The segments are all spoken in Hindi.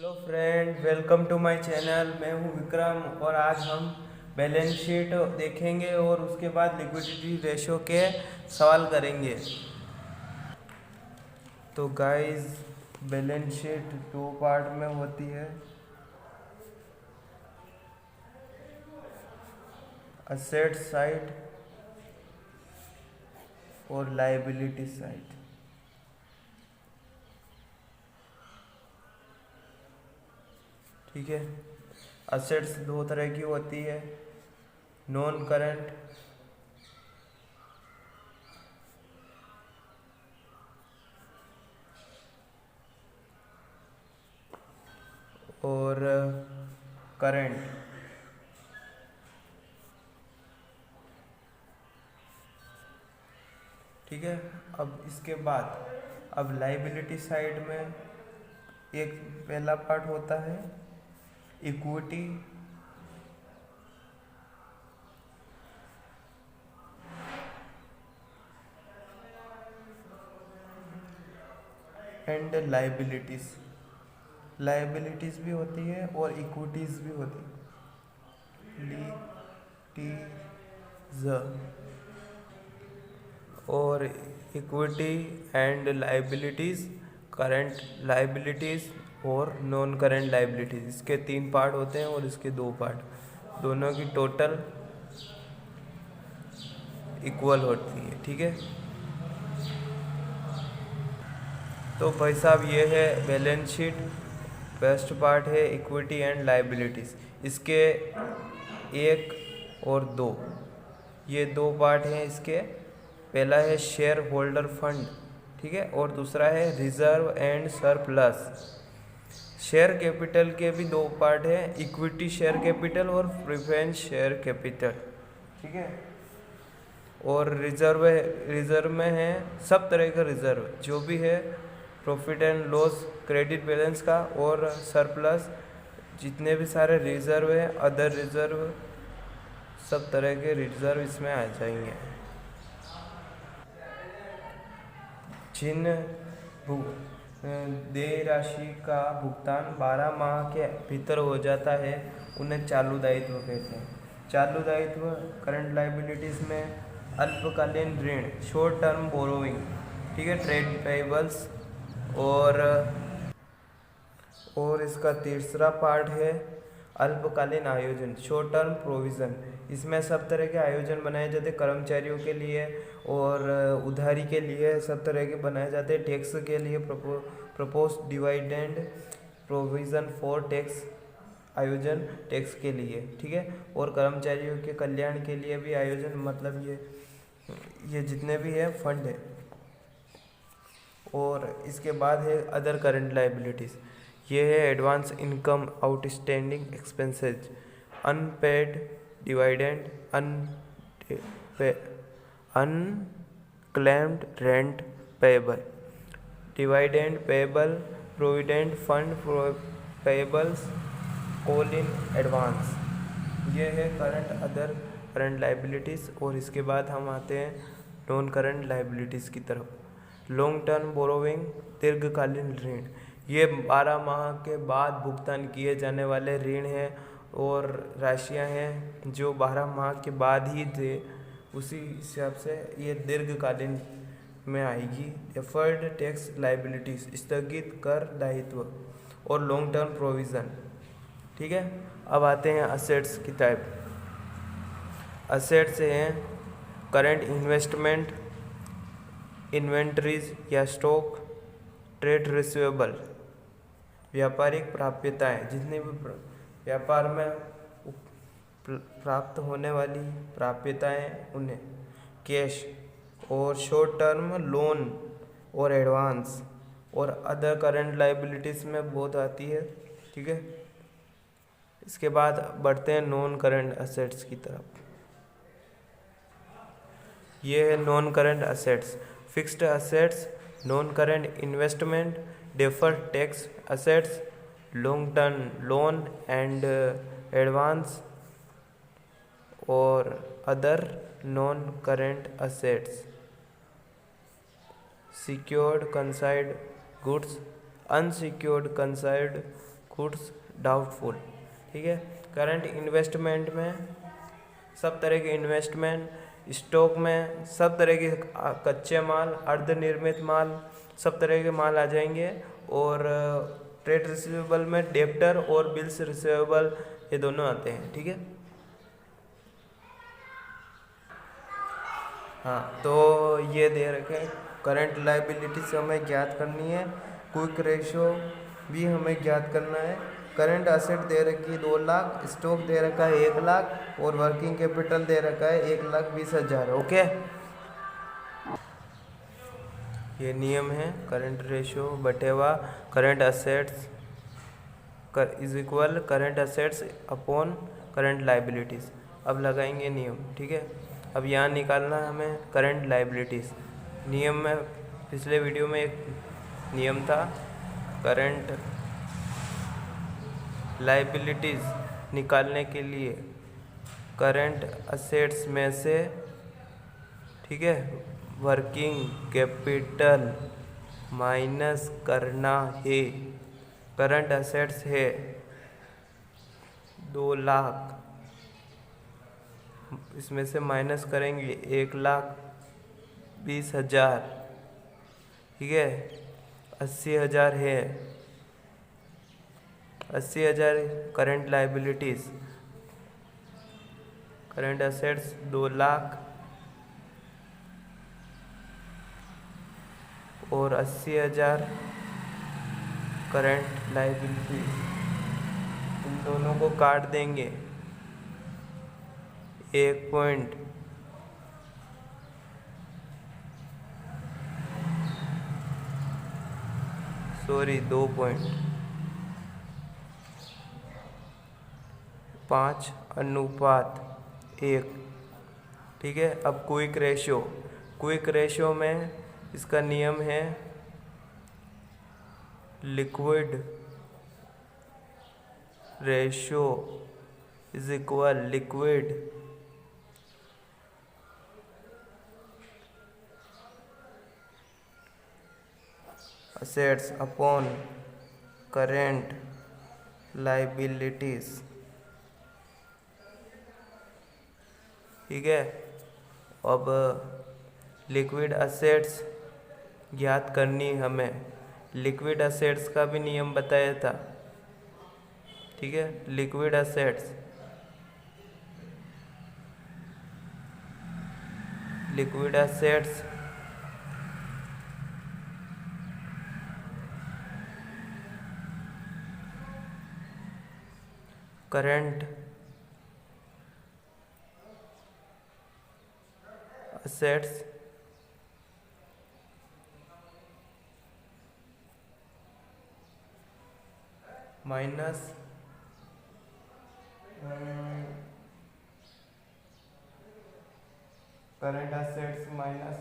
Hello friend, welcome to my channel. मैं हूं विक्रम और आज हम बैलेंस शीट देखेंगे और उसके बाद लिक्विडिटी रेशो के सवाल करेंगे। तो गाइस, बैलेंस शीट दो पार्ट में होती है, असेट साइड और लायबिलिटी साइड। ठीक है। असेट्स दो तरह की होती है, नॉन करंट और करंट। ठीक है। अब इसके बाद अब लाइबिलिटी साइड में एक पहला पार्ट होता है इक्विटी एंड लाइबिलिटीज। लाइबिलिटीज भी होती है और इक्विटीज भी होती है, लिटीज और equity and liabilities, current liabilities और नॉन करंट लाइबिलिटीज। इसके तीन पार्ट होते हैं और इसके दो पार्ट, दोनों की टोटल इक्वल होती है। ठीक है। तो भाई साहब, ये है बैलेंस शीट। फर्स्ट पार्ट है इक्विटी एंड लाइबिलिटीज। इसके एक और दो, ये दो पार्ट हैं इसके। पहला है शेयर होल्डर फंड, ठीक है, और दूसरा है reserve and surplus. Share capital के भी दो पार्ट हैं, इक्विटी शेयर कैपिटल और प्रेफरेंस शेयर कैपिटल। ठीक है। और रिजर्व में है सब तरह का रिजर्व जो भी है, profit and loss, credit balance का, और सरप्लस जितने भी सारे रिजर्व है, अदर रिजर्व, सब तरह के रिजर्व इसमें आ जाएंगे। जिन देय राशि का भुगतान 12 माह के भीतर हो जाता है उन्हें चालू दायित्व कहते हैं। चालू दायित्व करंट लाइबिलिटीज में अल्पकालीन ऋण, शॉर्ट टर्म बोरोइंग, ठीक है, ट्रेड पेबल्स, और इसका तीसरा पार्ट है अल्पकालीन आयोजन, शॉर्ट टर्म प्रोविज़न। इसमें सब तरह के आयोजन बनाए जाते हैं, कर्मचारियों के लिए और उधारी के लिए सब तरह के बनाए जाते हैं। टैक्स के लिए propose dividend provision for tax, आयोजन टैक्स के लिए, ठीक है, और कर्मचारियों के कल्याण के लिए भी आयोजन, मतलब ये जितने भी है फंड है। और इसके बाद है अदर करंट लाइबिलिटीज़। ये है advance income, outstanding expenses, unpaid dividend, unclaimed rent payable, dividend payable, provident fund payables, all in advance. ये है करंट अदर करंट लाइबिलिटीज़। और इसके बाद हम आते हैं नॉन करंट लाइबिलिटीज़ की तरफ। लॉन्ग टर्म बोरोविंग, दीर्घकालीन ऋण, ये 12 माह के बाद भुगतान किए जाने वाले ऋण हैं और राशियां हैं जो 12 माह के बाद ही दे, उसी हिसाब से ये दीर्घकालीन में आएगी। डेफर्ड टैक्स लाइबिलिटीज, स्थगित कर दायित्व, और लॉन्ग टर्म प्रोविज़न। ठीक है। अब आते हैं असेट्स की टाइप। असेट्स हैं करंट इन्वेस्टमेंट, इन्वेंट्रीज या स्टॉक, ट्रेड रिसीवेबल, व्यापारिक प्राप्यताएं, जितने भी व्यापार में प्राप्त होने वाली प्राप्यताएं उन्हें, कैश, और शॉर्ट टर्म लोन और एडवांस, और अदर करंट लाइबिलिटीज़ में बहुत आती है। ठीक है। इसके बाद बढ़ते हैं नॉन करंट असेट्स की तरफ। ये है non current assets. Fixed assets, non current investment, deferred tax assets, long term loan and advance, और other non current assets, secured considered goods, unsecured considered goods doubtful. ठीक है, करंट इन्वेस्टमेंट में सब तरह के इन्वेस्टमेंट, स्टॉक में सब तरह के कच्चे माल, अर्धनिर्मित माल, सब तरह के माल आ जाएंगे। और ट्रेड रिसीवेबल में डेब्टर और बिल्स रिसीवेबल ये दोनों आते हैं। ठीक है, हाँ, तो ये दे रखे हैं करंट लाइबिलिटीज हमें ज्ञात करनी है, क्विक रेशियो भी हमें ज्ञात करना है। करंट असेट दे रखी है 2 लाख, स्टॉक दे रखा है 1 लाख और वर्किंग कैपिटल दे रखा है 1,20,000। ओके, ये नियम है। करंट रेशियो बटेवा current assets is equal current assets upon current liabilities. अब लगाएंगे नियम। ठीक है, अब यहाँ निकालना है हमें करंट लाइबिलिटीज़। नियम में पिछले वीडियो में एक नियम था, करंट लाइबिलिटीज़ निकालने के लिए करंट असेट्स में से, ठीक है, वर्किंग कैपिटल माइनस करना है। करंट असेट्स है 2 लाख, इसमें से माइनस करेंगे 1,20,000। ठीक है, 80,000 है, 80,000 current liabilities. Current assets 2 lakh और 80,000 करंट लाइबिलिटीज, इन दोनों को काट देंगे 2.5:1। ठीक है, अब क्विक रेशियो में इसका नियम है liquid ratio is equal liquid assets upon current liabilities. ठीक है, अब लिक्विड असेट्स ज्ञात करनी हमें। लिक्विड असेट्स का भी नियम बताया था। ठीक है, liquid assets current assets minus current assets minus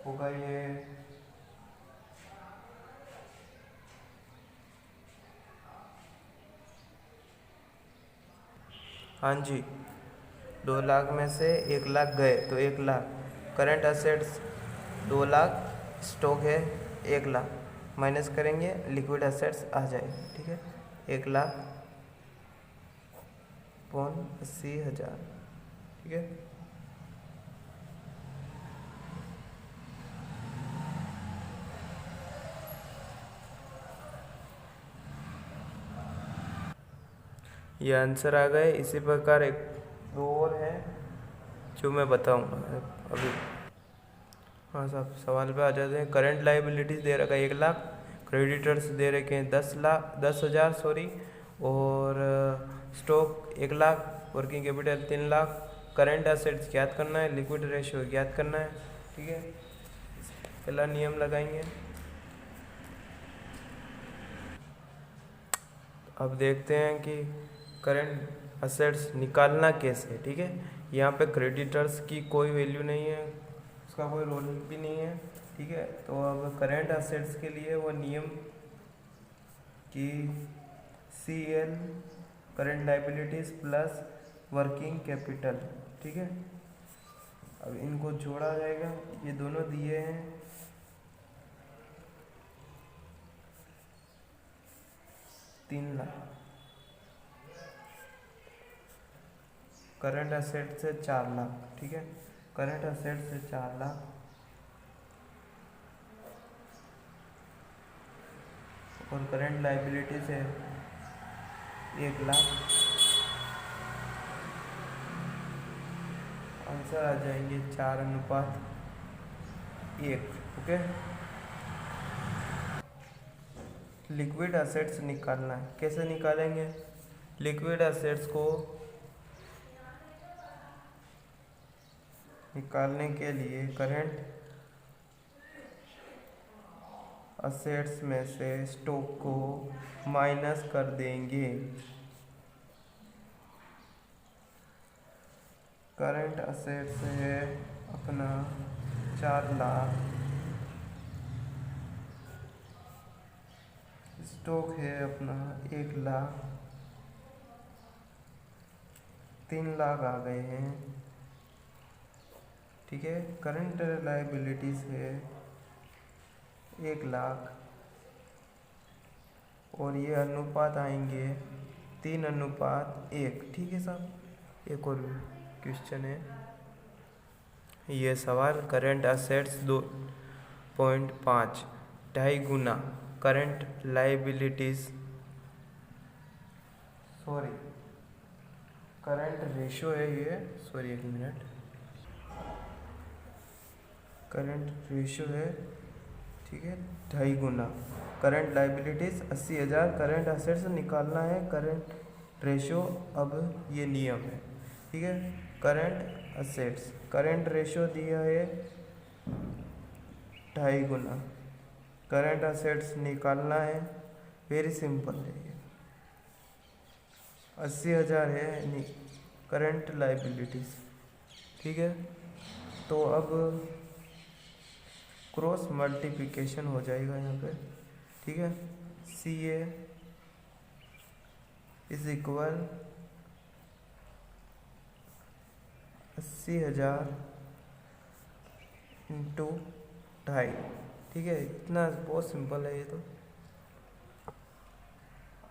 होगा ये हाँ जी, 2 लाख में से 1 लाख गए तो 1 lakh. Current assets 2 lakh, stock है 1 लाख, माइनस करेंगे लिक्विड असेट्स आ जाएगा। ठीक है, 1 लाख पौन 80,000। ठीक है, ये आंसर आ गए। इसी प्रकार एक 2 और है जो मैं बताऊंगा अभी। हाँ साहब, सवाल पे आ जाते हैं। करंट लाइबिलिटीज दे रखा है 1 लाख, क्रेडिटर्स दे रखे हैं 10,000 सॉरी, और stock 1 lakh, working capital 3 lakh. Current assets ज्ञात करना है, लिक्विड रेशियो ज्ञात करना है। ठीक है, पहला नियम लगाएंगे। अब देखते हैं कि करंट असेट्स निकालना कैसे। ठीक है, यहाँ पे क्रेडिटर्स की कोई वैल्यू नहीं है, उसका कोई रोल भी नहीं है। ठीक है, तो अब करंट असेट्स के लिए वो नियम कि CL current liabilities plus working capital. ठीक है, अब इनको जोड़ा जाएगा, ये दोनों दिए हैं 3 लाख। करंट असेट से 4 लाख, ठीक है। करंट असेट से 4 लाख और करंट लाइबिलिटी से 1 लाख। आंसर आ जाएंगे 4:1। ओके। लिक्विड असेट्स निकालना है, कैसे निकालेंगे? लिक्विड असेट्स को निकालने के लिए करंट असेट्स में से स्टॉक को माइनस कर देंगे। करंट असेट्स है अपना 4 लाख, स्टॉक है अपना 1 लाख, 3 लाख आ गए हैं, ठीक है। करंट लायबिलिटीज है 1 लाख और ये अनुपात आएंगे 3:1, ठीक है साहब। एक और क्वेश्चन है, ये सवाल करंट असेट्स 2.5 2.5 गुना current liabilities, sorry current ratio है ये, सॉरी 1 मिनट, करंट रेशो है, ठीक है, 2.5 गुना करंट लाइबिलिटीज 80,000, करंट असेट्स निकालना है, करंट रेशो, अब ये नियम है, ठीक है। करंट असेट्स, करंट रेशो दिया है 2.5 गुना, करंट असेट्स निकालना है, वेरी सिंपल है ये, 80,000 है करंट लाइबिलिटीज, ठीक है। तो अब क्रॉस मल्टीप्लिकेशन हो जाएगा यहाँ पे, ठीक है। CA इज इक्वल 80,000 इंटू 2.5, ठीक है। इतना बहुत सिंपल है ये, तो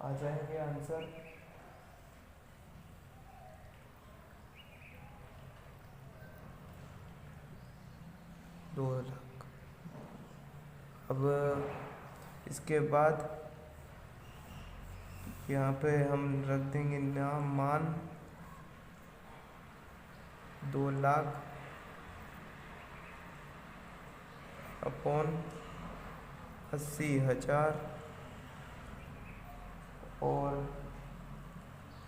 आ जाएंगे आंसर 2 लाख। अब इसके बाद यहाँ पे हम रख देंगे नाम मान 2 लाख अपॉन 80,000 और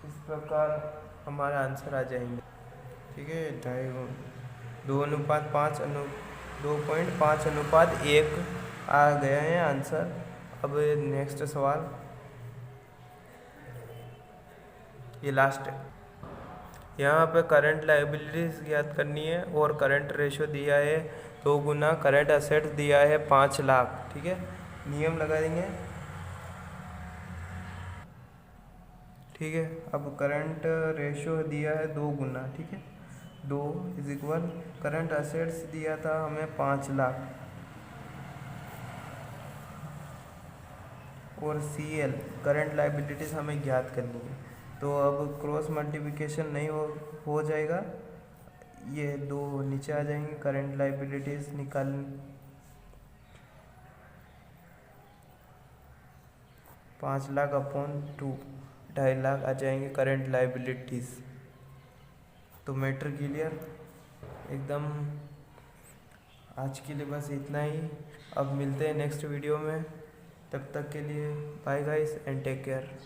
इस प्रकार हमारा आंसर आ जाएंगे, ठीक है। 2.5:1 आ गया है आंसर। अब नेक्स्ट सवाल, ये लास्ट है। यहाँ पे करंट लायबिलिटीज याद करनी है और करंट रेशो दिया है 2 गुना, करंट असेट्स दिया है 5 लाख, ठीक है। नियम लगा देंगे, ठीक है। अब करंट रेशो दिया है 2 गुना, ठीक है, 2 इज इक्वल करंट असेट्स दिया था हमें 5 लाख और CL करंट लायबिलिटीज हमें ज्ञात करनी है। तो अब क्रॉस मल्टीप्लिकेशन नहीं हो जाएगा, ये 2 नीचे आ जाएंगे, करंट लायबिलिटीज निकाल 5 लाख अपॉन 2, 2.5 लाख आ जाएंगे करंट लायबिलिटीज। तो मैटर क्लियर एकदम। आज के लिए बस इतना ही, अब मिलते हैं नेक्स्ट वीडियो में, तब तक के लिए bye guys and take care.